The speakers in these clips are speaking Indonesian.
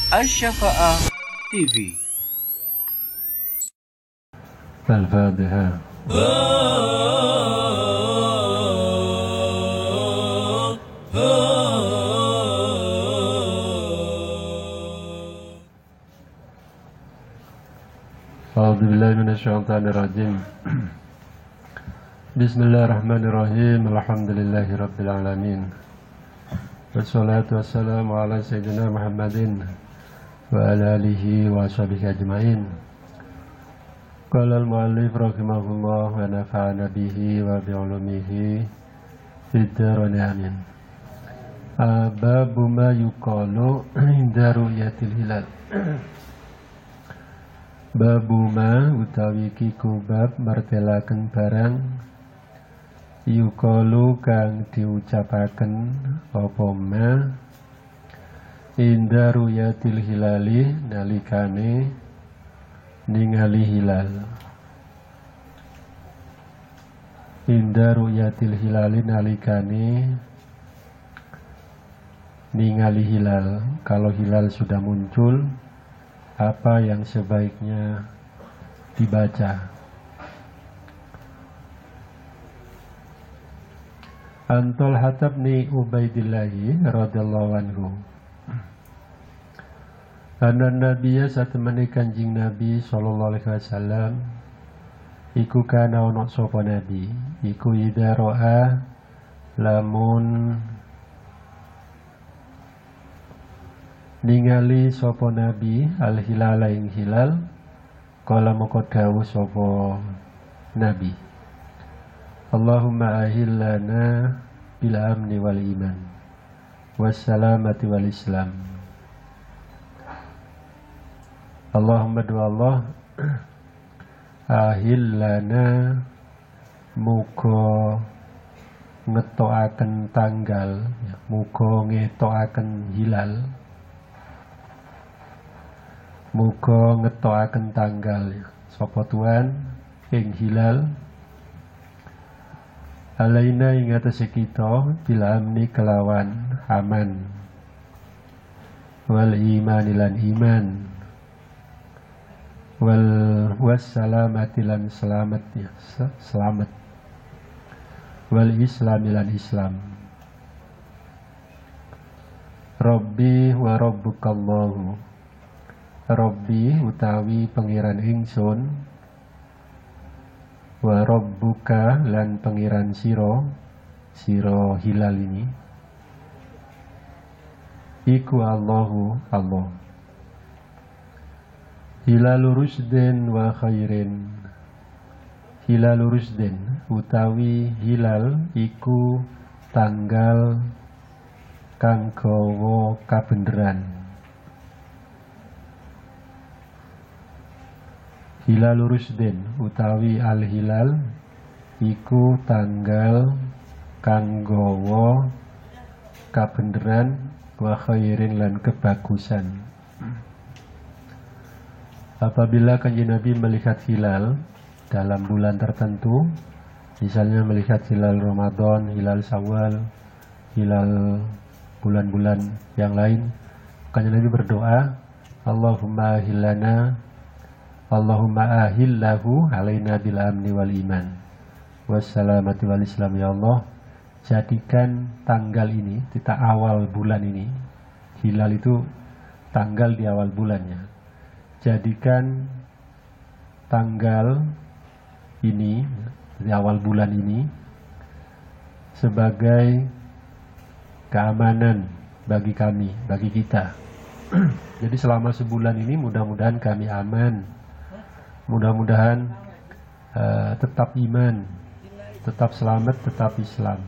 Asy-Syafa'ah TV. Al-Fatihah. A'udzubillahi minasyaitonir rajim. Bismillahirrahmanirrahim. Alhamdulillahirabbil alamin. Wassalatu wassalamu ala sayyidina Muhammadin wa ala alihi wa sahbihi ajmain. Qala al-mu'allif rahimahullah wa nafa'ana bihi wa bi'ulumihi fid dharain amin. Babu ma yuqalu inda ru'yatil hilal. Babu ma utawi kiku bab martelaken barang yuqalu kang diucapaken apa ma inda ru'yatil hilali nalikane ningali hilal. Inda ru'yatil hilali nalikane ningali hilal. Kalau hilal sudah muncul, apa yang sebaiknya dibaca? Antol hatabni Ubaidillahi radhiyallahu anhu. Anna Nabiya satemene Kanjeng Nabi sallallahu alaihi wasallam iku kana ana sapa nabi iku idza ra'a lamun ningali sapa nabi al-hilala ing hilal kala moko dawuh sapa nabi Allahumma ahillana bil amni wal iman wassalamati wal islam. Allahumma doa Allah ahillana muga ngetoaken tanggal, muga ngetoaken hilal, muga ngetoaken tanggal sapa Tuhan ing hilal alaina ing atase kita bil amni kelawan aman wal iman lan iman wal wassalamati lan selamat ya selamat wal islam lan islam. Rabbi wa rabbukallahu. Rabbi utawi pangeran ingsun wa rabbuka lan pangeran sira hilal ini iku Allahu Allah. Hilalu rusden wa khairin. Hilalu rusden utawi hilal iku tanggal kang gawa kabeneran. Hilalu rusden utawi al-hilal iku tanggal kang gawa kabeneran wa khairin lan kebagusan. Apabila Kanjeng Nabi melihat hilal dalam bulan tertentu, misalnya melihat hilal Ramadan, hilal Syawal, hilal bulan-bulan yang lain, Kanjeng Nabi berdoa, Allahumma ahillana, Allahumma ahillahu alaina bil amni wal iman wassalamati wal islam. Ya Allah, jadikan tanggal ini, kita awal bulan ini, hilal itu tanggal di awal bulannya, jadikan tanggal ini di awal bulan ini sebagai keamanan bagi kami, bagi kita. Jadi selama sebulan ini mudah-mudahan kami aman, mudah-mudahan tetap iman, tetap selamat, tetap Islam.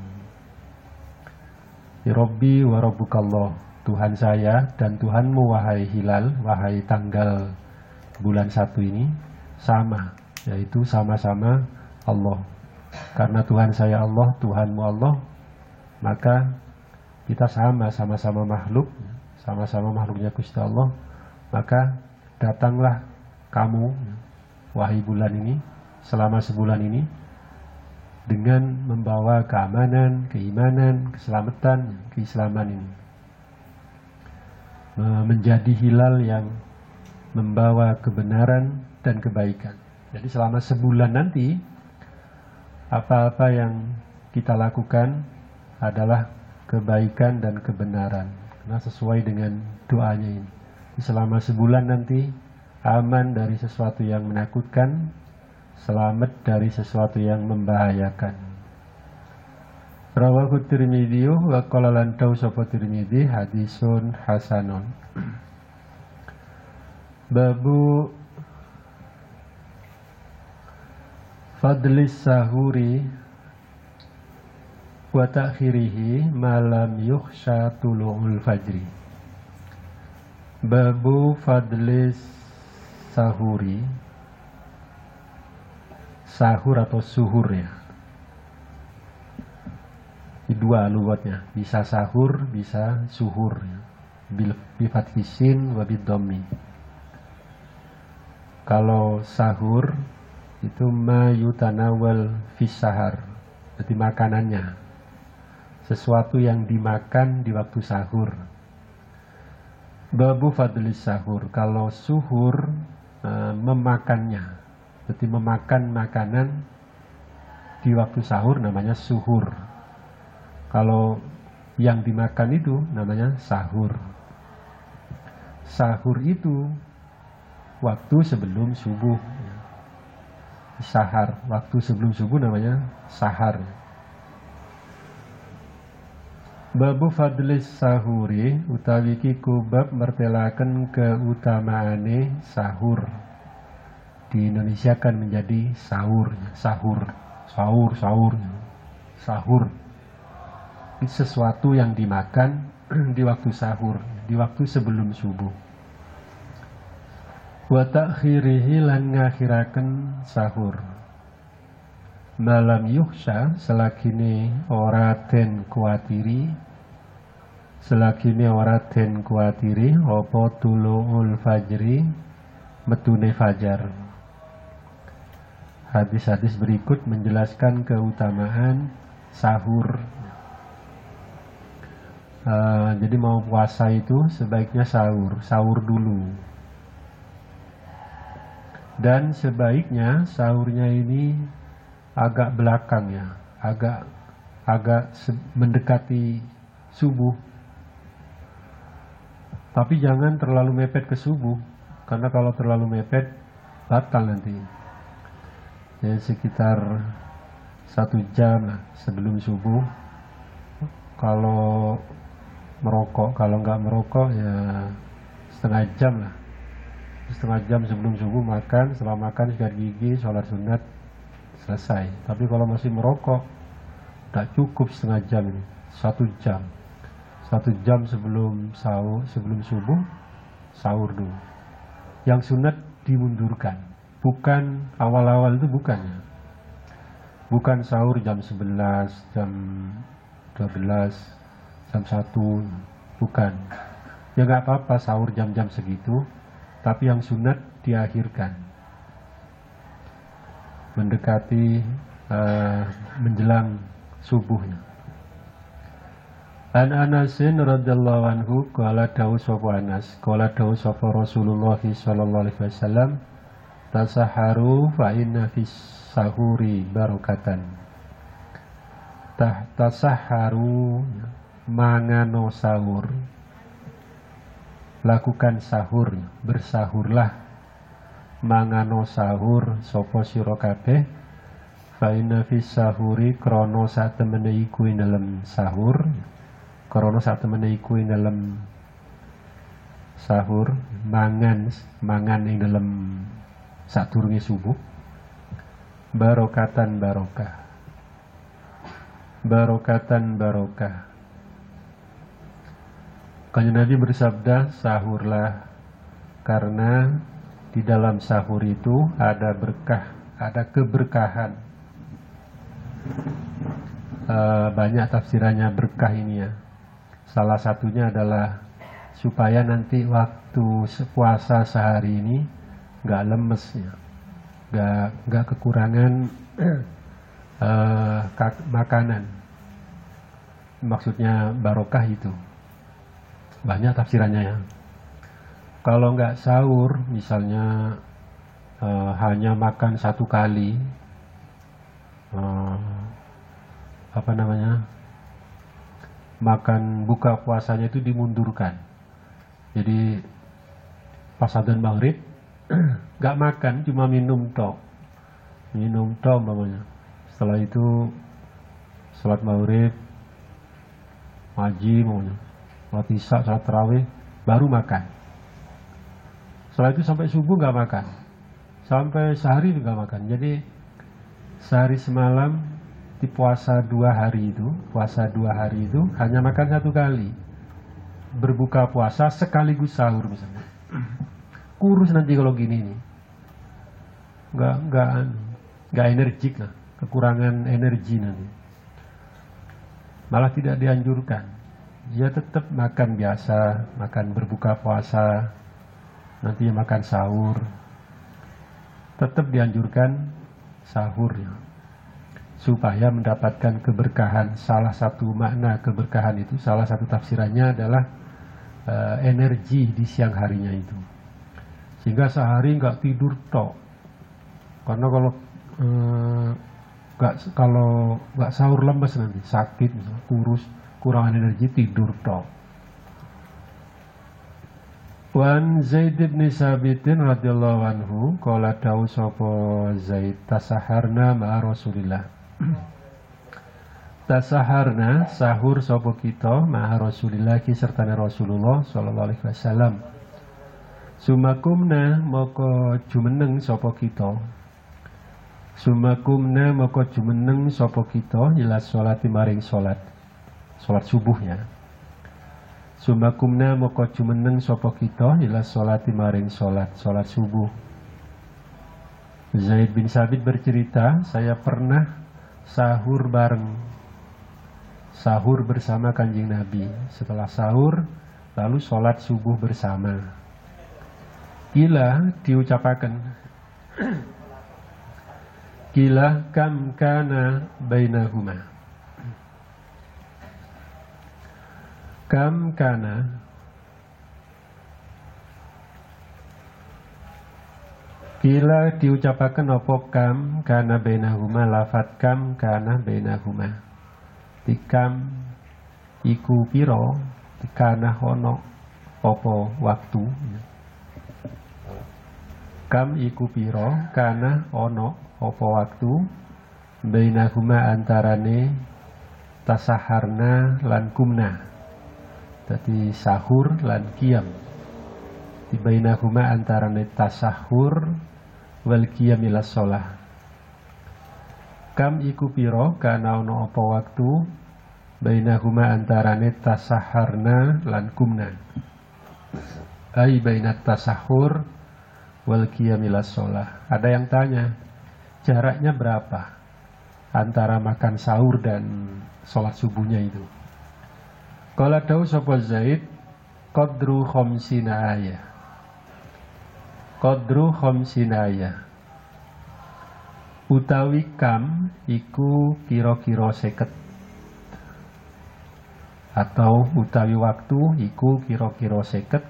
Ya Rabbi wa rabbukallah, Tuhan saya dan Tuhanmu wahai hilal, wahai tanggal bulan 1 ini sama, yaitu sama-sama Allah. Karena Tuhan saya Allah, Tuhanmu Allah, maka kita sama-sama makhluk, sama-sama makhluknya Gusti Allah. Maka datanglah kamu wahai bulan ini selama sebulan ini dengan membawa keamanan, keimanan, keselamatan, keislaman ini. menjadi hilal yang membawa kebenaran dan kebaikan. Jadi selama sebulan nanti apa-apa yang kita lakukan adalah kebaikan dan kebenaran, karena sesuai dengan doanya ini. Selama sebulan nanti aman dari sesuatu yang menakutkan, selamat dari sesuatu yang membahayakan. Rawahu Tirmidzi wa qala lan tau sapa Tirmidzi hadisun hasanun. Babu fadlis sahuri wa ta'khirihi malam yukhsha tulu'ul fajri. Babu fadlis sahuri, sahur atau suhur ya, dua lugatnya, bisa sahur bisa suhur ya. Bi fathi sin wa bid dhammi. Kalau sahur itu ma yutanawal fis sahar, jadi makanannya, sesuatu yang dimakan di waktu sahur. Babu fadlis sahur, kalau suhur memakannya, jadi memakan makanan di waktu sahur namanya suhur. Kalau yang dimakan itu namanya sahur. Sahur itu waktu sebelum subuh. Sahar, waktu sebelum subuh namanya sahar. Babu fadlis sahuri utawi ki kubab mertelaken keutamaane sahur. Di Indonesia kan menjadi sahur, sahur, sahur, sahur, sahur. Itu sesuatu yang dimakan di waktu sahur, di waktu sebelum subuh. Wa ta'khirihi lan ngakhiraken sahur. Malam yukhsha selagine ora den kuatiri, selagine ora den kuatiri apa tuluul fajri, metune fajar. Hadis-hadis berikut menjelaskan keutamaan sahur. Jadi mau puasa itu sebaiknya sahur dulu. Dan sebaiknya sahurnya ini agak belakang ya, agak mendekati subuh. Tapi jangan terlalu mepet ke subuh, karena kalau terlalu mepet batal nanti. Jadi sekitar 1 jam lah sebelum subuh. Kalau merokok, kalau nggak merokok ya setengah jam lah. Setengah jam sebelum subuh makan, setelah makan sikat gigi, sholat sunat, selesai. Tapi kalau masih merokok, tak cukup setengah jam ini, 1 jam. 1 jam sebelum subuh, sahur dulu. Yang sunat dimundurkan, bukan awal-awal itu bukannya. Bukan sahur jam 11, jam 12, jam 1, bukan. Ya nggak apa-apa sahur jam-jam segitu, tapi yang sunat diakhirkan, mendekati menjelang subuhnya. An Anasin radhiyallahu anhu qala dawu sapa Anas qala dawu sapa Rasulullah sallallahu alaihi wasallam tasaharu fa inna fis sahuri barakatan. Tasaharu mangano sahur, lakukan sahur, bersahurlah, mangano sahur sapa sira kabeh, fa inna fis sahuri krana sak temene iku ing dalem sahur, krana sak temene iku ing dalem sahur, mangan ing dalem sadurunge subuh, barokatan barokah, barokatan barokah. Kanjeng Nabi bersabda, sahurlah, karena di dalam sahur itu ada berkah, ada keberkahan. Banyak tafsirannya berkah ini ya. Salah satunya adalah supaya nanti waktu puasa sehari ini nggak lemes ya, nggak kekurangan makanan. Maksudnya barokah itu. Banyak tafsirannya ya. Kalau nggak sahur, misalnya hanya makan satu kali, apa namanya, makan buka puasanya itu dimundurkan. Jadi pas adzan maghrib nggak makan, cuma minum tok umpamanya. Setelah itu salat maghrib, ngaji umpamanya, salat isya, salat tarawih, baru makan. Setelah itu sampai subuh nggak makan, sampai sehari nggak makan. Jadi sehari semalam di puasa 2 hari itu hanya makan satu kali. Berbuka puasa sekaligus sahur misalnya. Kurus nanti kalau gini nih, nggak energik lah, kekurangan energi nanti. Malah tidak dianjurkan. Dia tetap makan biasa, makan berbuka puasa, nanti makan sahur. Tetap dianjurkan sahur ya, supaya mendapatkan keberkahan. Salah satu makna keberkahan itu, salah satu tafsirannya adalah energi di siang harinya itu, sehingga sehari nggak tidur tok. Karena kalau nggak sahur lemes nanti, sakit misalnya, kurus, kurang energi, tidur tok. Wan Zaid bin Sabitin radhiyallahu anhu qala dawu sapa Zaid tasaharna ma'a Rasulillah. Tasaharna sahur sapa kita ma'a Rasulillah ki sertane Rasulullah sallallahu alaihi wasallam. Sumakumna moko jumeneng sapa kita. Sumakumna moko jumeneng sapa kita ila sholati maring salat subuhnya. Sumakumna moko jumeneng sapa kita ila sholati maring salat subuh. Zaid bin Sabit bercerita, saya pernah sahur bersama Kanjeng Nabi. Setelah sahur lalu sholat subuh bersama. Kila diucapakan, kila kam kana bainahuma. Kam kana kila diucapakan apa kam kana bainahuma, lafat kam kana bainahuma. Tikam iku piro, tikana hono opo waktu. Kam iku piro, kana ono opo waktu. Bainahuma antarane tasaharna lan kumna. Jadi sahur lan qiyam. Di bainahuma antarane tasahur wal qiyam ila sholah. Kam iku piro kana ono apa waktu bainahuma antarane tasaharna lan kumna. Ai bainat tasahur wal qiyam ila sholah. Ada yang tanya, jaraknya berapa antara makan sahur dan sholat subuhnya itu? Qala dawu sapa Zaid, qadru khamsina ayah. Qadru khamsina ayah. Utawi kam iku kira-kira 50, atau utawi waktu iku kira-kira 50,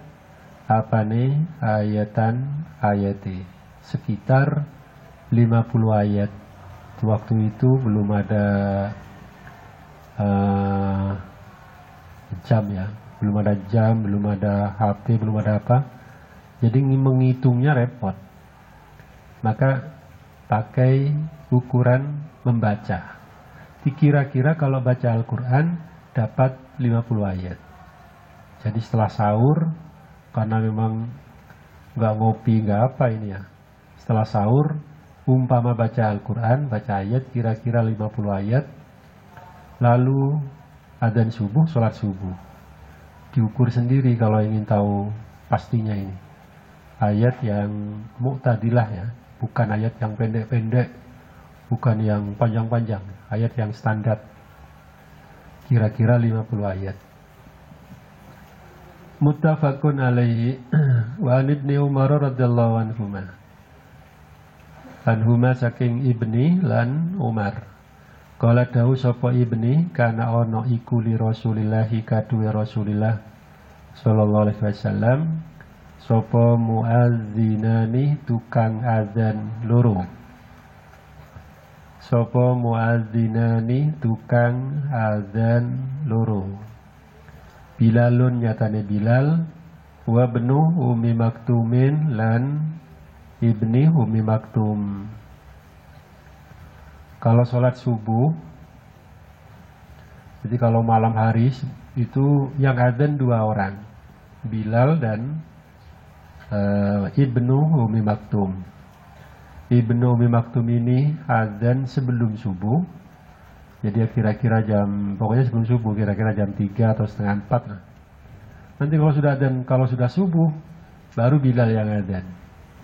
apane ayatan ayati sekitar 50 ayat. Waktu itu belum ada jam ya, belum ada jam, belum ada HP, belum ada apa, jadi menghitungnya repot. Maka pakai ukuran membaca. Dikira-kira kalau baca Al-Quran dapat 50 ayat. Jadi setelah sahur, karena memang nggak ngopi, nggak apa ini ya, setelah sahur umpama baca Al-Quran, baca ayat kira-kira 50 ayat, lalu adzan subuh, sholat subuh. Diukur sendiri kalau ingin tahu pastinya ini. Ayat yang mu'tadilah ya, bukan ayat yang pendek-pendek, bukan yang panjang-panjang, ayat yang standar. Kira-kira 50 ayat. Muttafaqun alaihi wa an ibni Umar radhiyallahu anhuma. Anhuma saking ibni lan Umar. Kala dawu sapa ibni, kana ono iku li Rasulillahi kaduwe Rasulillah sallallahu alaihi wasallam sapa muadzinani tukang adzan loro. Sapa muadzinani tukang adzan loro. Bilalun nyatane Bilal, wa ibnu Ummi Maktumin lan ibni Ummi Maktum. Kalau sholat subuh, jadi kalau malam hari itu yang adzan 2 orang, Bilal dan ibnu Ummi Maktum. Ibnu Ummi Maktum ini adzan sebelum subuh. Jadi kira-kira pokoknya sebelum subuh, kira-kira jam 3 atau setengah 4 lah. Nanti kalau sudah adzan, kalau sudah subuh, baru Bilal yang adzan.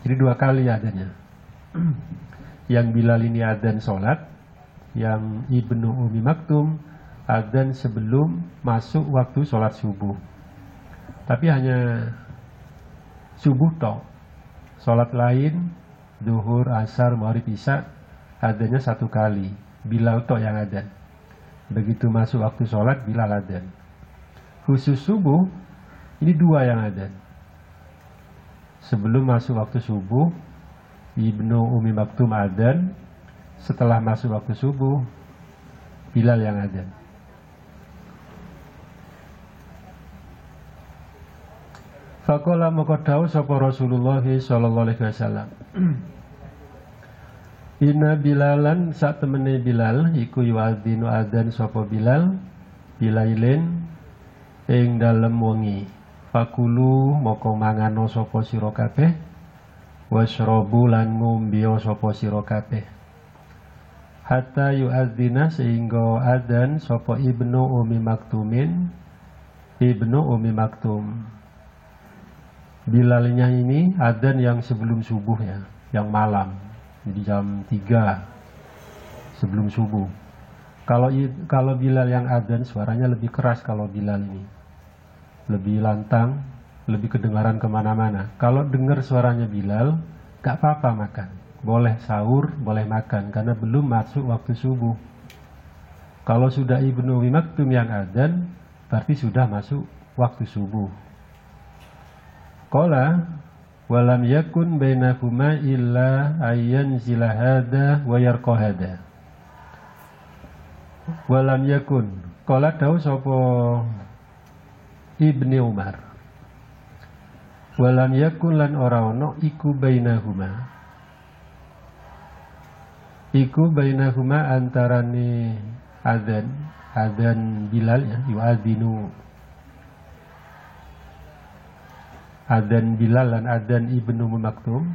Jadi 2 kali adzannya. Yang Bilal ini adzan sholat, yang ibnu Ummi Maktum adzan sebelum masuk waktu sholat subuh. Tapi hanya subuh toh. Sholat lain, zuhur, asar, maghrib, isya, adzannya 1 kali. Bilal toh yang adzan. Begitu masuk waktu sholat, Bilal adzan. Khusus subuh, ini 2 yang adzan. Sebelum masuk waktu subuh, ibnu Ummi Maktum adzan. Setelah masuk waktu subuh, Bilal yang adzan. Faqala maka dawuh sapa Rasulullah sallallahu alaihi wasallam. Inna Bilalan sak temene Bilal iku yu'adzinu adzan sapa Bilal bilailin ing dalem wengi. Fakulu moko mangano sapa sira kabeh wasrobu lan ngombe sapa sira kabeh. Hatta yu'adzina sehingga adzan sapa ibnu Ummi Maktumin, ibnu Ummi Maktum. Bilalnya ini adzan yang sebelum subuh ya, yang malam. Jadi jam 3 sebelum subuh. Kalau Bilal yang adzan suaranya lebih keras kalau Bilal ini. Lebih lantang, lebih kedengaran kemana-mana. Kalau dengar suaranya Bilal, gak apa-apa makan. Boleh sahur, boleh makan, karena belum masuk waktu subuh. Kalau sudah ibnu Ummi Maktum yang adzan, berarti sudah masuk waktu subuh. Qala walam yakun bainahuma illa ayyan zilahada wa yarqahada. Walam yakun qala dawu sapa Ibni Umar. Walam yakun lan ora ono iku bainahuma. Iku bainahuma antarane adzan Bilal ya, yu'adzinu adzan Bilal lan adzan ibnu Ummi Maktum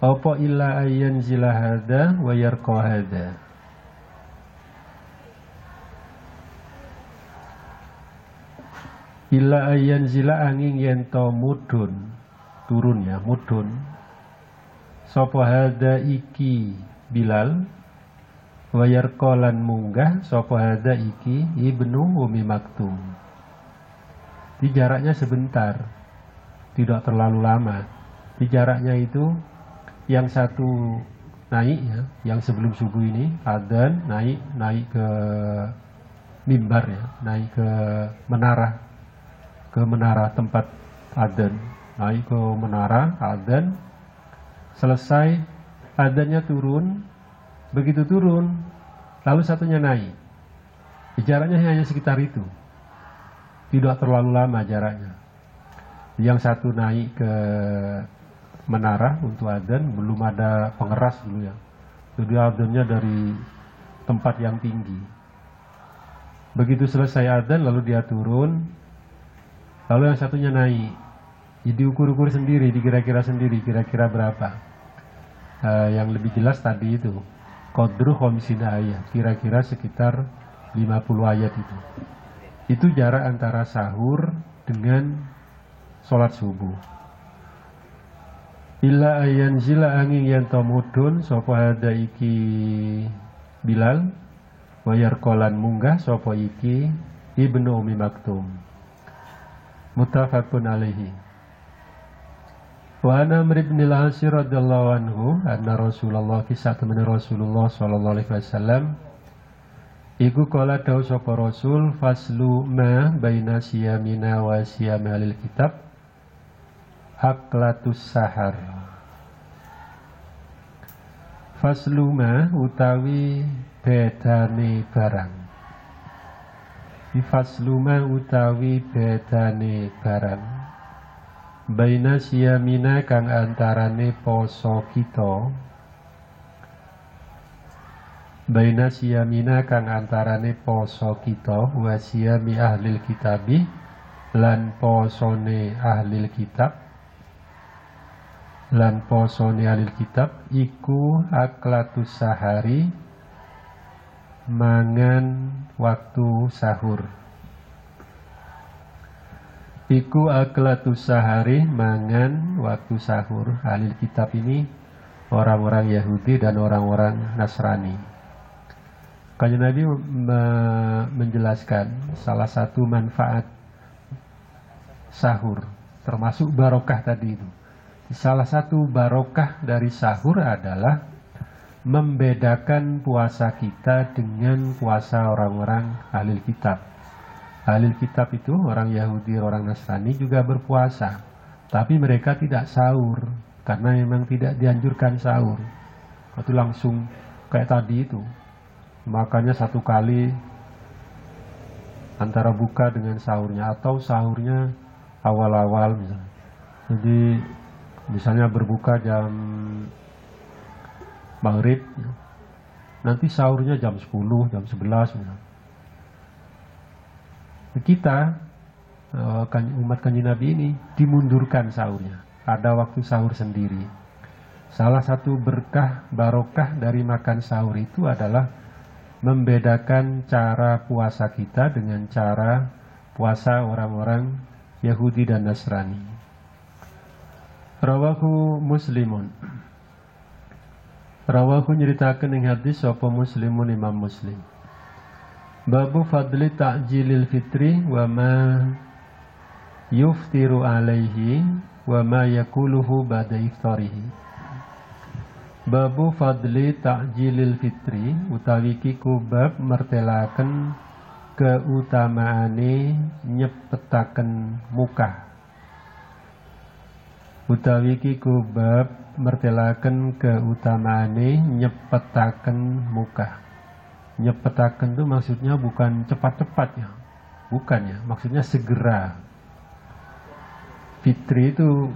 apa illa ayyan zilahada wa yarqahada. Illa ayyan zila angin yento mudun turun ya, mudun sapa hada iki Bilal wa yarqalan munggah sapa hada iki ibnu Ummi Maktum. Di jaraknya sebentar, tidak terlalu lama. Di jaraknya itu yang satu naik ya, yang sebelum subuh ini adzan naik ke mimbar ya, naik ke menara tempat adzan, naik ke menara adzan, selesai adzannya turun. Begitu turun, lalu satunya naik. Jaraknya hanya sekitar itu, tidak terlalu lama jaraknya. Yang satu naik ke menara untuk adzan, belum ada pengeras dulu ya. Jadi adzannya dari tempat yang tinggi. Begitu selesai adzan lalu dia turun, lalu yang satunya naik. Jadi ukur-ukur sendiri, dikira-kira sendiri, kira-kira berapa. Yang lebih jelas tadi itu qadru khamsina ayat, kira-kira sekitar 50 ayat itu. Itu jarak antara sahur dengan sholat subuh. Illa ayyan zila angin yang tomudun sopo hada iki Bilal wa yarqalan munggah sopo iki ibnu Ummi Maktum. Muttafaqun alaihi. Wa ana Amr ibn al-As radhiyallahu anhu anna Rasulullah kisah temen Rasulullah sallallahu alaihi wasallam iku kala dawu sapa Rasul faslu ma baina siyamina wa siyamalil kitab. aklatus sahar. Fasluma utawi bedane barang. Fasluma utawi bedane barang. Baina siyamina kang antarane poso kita. Baina siyamina kang antarane poso kita wa siyami ahlil kitabi lan posone ahlil kitab. Lan posone ahlil kitab iku aklatus sahari mangan waktu sahur. Iku aklatus sahari mangan waktu sahur. Ahlil kitab ini orang-orang Yahudi dan orang-orang Nasrani. Kanjeng Nabi menjelaskan salah satu manfaat sahur, termasuk barokah tadi itu. Salah satu barokah dari sahur adalah membedakan puasa kita dengan puasa orang-orang ahlil kitab. Ahlil kitab itu orang Yahudi, orang Nasrani juga berpuasa, tapi mereka tidak sahur karena memang tidak dianjurkan sahur. Itu langsung kayak tadi itu, makannya satu kali antara buka dengan sahurnya, atau sahurnya awal-awal misalnya. Jadi misalnya berbuka jam maghrib, nanti sahurnya jam 10, jam 11 misalnya. Kita umat Kanjeng Nabi ini dimundurkan sahurnya, ada waktu sahur sendiri. Salah satu berkah barokah dari makan sahur itu adalah membedakan cara puasa kita dengan cara puasa orang-orang Yahudi dan Nasrani. Rawahu Muslimun. Rawahu nyeritakan ing hadis sapa Muslimun Imam Muslim. Babu fadli ta'jilil fitri wa ma yuftiru alaihi wa ma yakuluhu ba'da iftarihi. Babu fadli ta'jilil fitri utawi kiku bab mertelaken keutamaane nyepetaken mukah. Utawi kiku bab mertelaken keutamaane nyepetaken mukah. Nyepetaken itu maksudnya bukan cepat-cepat ya, bukan ya, maksudnya segera. Fitri itu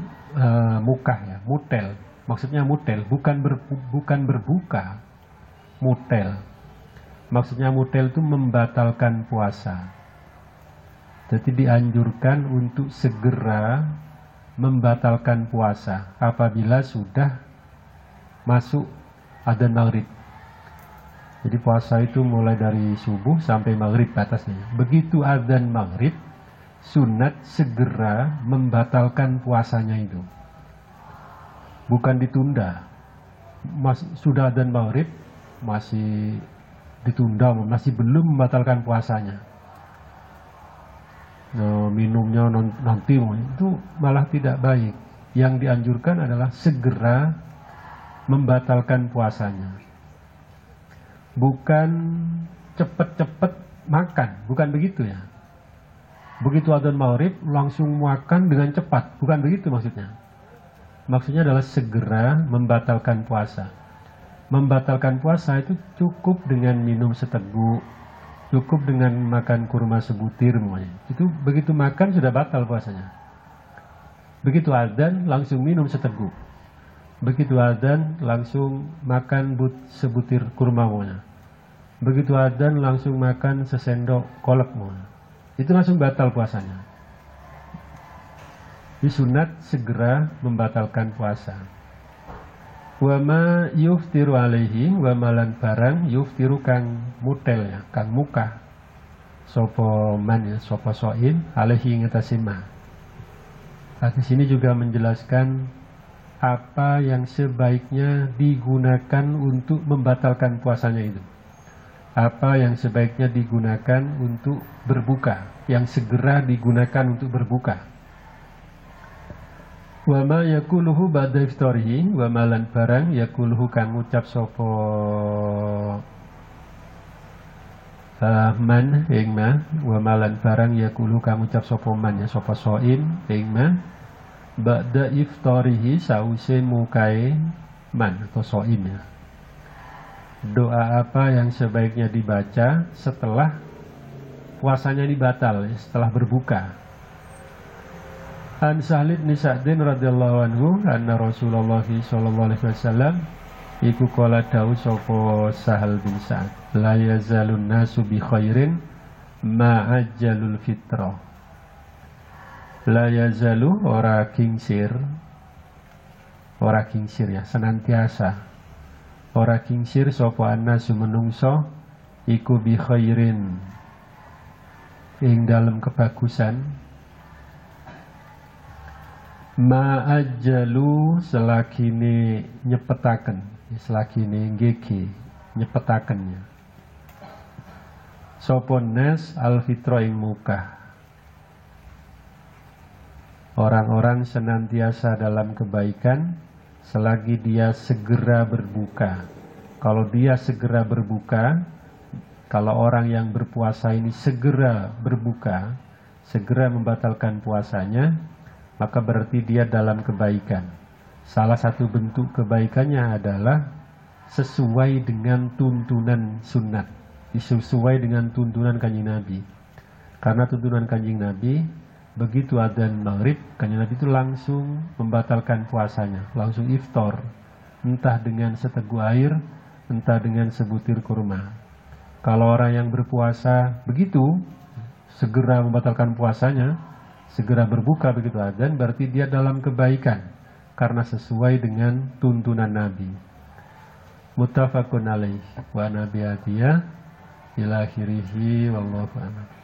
mukah ya, mutel, maksudnya mutel, bukan berbuka, mutel. Maksudnya mutel itu membatalkan puasa. Jadi dianjurkan untuk segera membatalkan puasa apabila sudah masuk adzan maghrib. Jadi puasa itu mulai dari subuh sampai maghrib batasnya. Begitu adzan maghrib, sunat segera membatalkan puasanya itu, bukan ditunda. Sudah adzan maghrib masih ditunda, masih belum membatalkan puasanya. Minumnya nanti itu malah tidak baik. Yang dianjurkan adalah segera membatalkan puasanya, bukan cepet-cepet makan, bukan begitu ya. Begitu adzan maghrib langsung makan dengan cepat, bukan begitu maksudnya. Maksudnya adalah segera membatalkan puasa. Membatalkan puasa itu cukup dengan minum seteguk, cukup dengan makan kurma sebutir semuanya. Itu begitu makan sudah batal puasanya. Begitu adzan langsung minum seteguk. Begitu adzan langsung makan sebutir kurma semuanya. Begitu adzan langsung makan sesendok kolak semuanya. Itu langsung batal puasanya. Disunat segera membatalkan puasa. Wa ma yuftiru alaihi, wa malan barang yuftiru kang mutel ya, kang muka sopo man ya, sopo soin alaihi ngetasima. Di sini juga menjelaskan apa yang sebaiknya digunakan untuk membatalkan puasanya itu. Apa yang sebaiknya digunakan untuk berbuka, yang segera digunakan untuk berbuka. Wa ma yakuluhu ba'da iftarihi, wa malan barang yakuluhu kang ngucap sapa man ing ma, wa malan barang yakuluhu kang ngucap sapa man ya, sapa soin ing ma ba'da iftarihi sause mukai man atau soim ya. Doa apa yang sebaiknya dibaca setelah puasanya ini batal, setelah berbuka. An Sa'id bin Sa'din radhiyallahu anhu anna Rasulullah sallallahu alaihi wasallam iku qala dawu sapa Sahal bin Sa'ad la yazalun nasu bi khairin ma ajjalul fitrah. La yazalu ora kingsir ya, senantiasa ora kingsir sapa annasu menungso iku bi khairin ing dalam kebagusan ma'ajjalu selakine nyepetaken, selakine nggege nyepetakennya sapa nas alfitra ing muka. Orang-orang senantiasa dalam kebaikan selagi dia segera berbuka. Kalau dia segera berbuka, kalau orang yang berpuasa ini segera berbuka, segera membatalkan puasanya, maka berarti dia dalam kebaikan. Salah satu bentuk kebaikannya adalah sesuai dengan tuntunan sunnat, sesuai dengan tuntunan Kanjeng Nabi. Karena tuntunan Kanjeng Nabi, begitu adzan maghrib, Kanjeng Nabi itu langsung membatalkan puasanya, langsung iftar, entah dengan seteguk air, entah dengan sebutir kurma. Kalau orang yang berpuasa begitu, segera membatalkan puasanya, segera berbuka begitu adzan, berarti dia dalam kebaikan, karena sesuai dengan tuntunan Nabi. Muttafaqun alaih wa nabiyatiyah ila akhirih wallahu a'lam.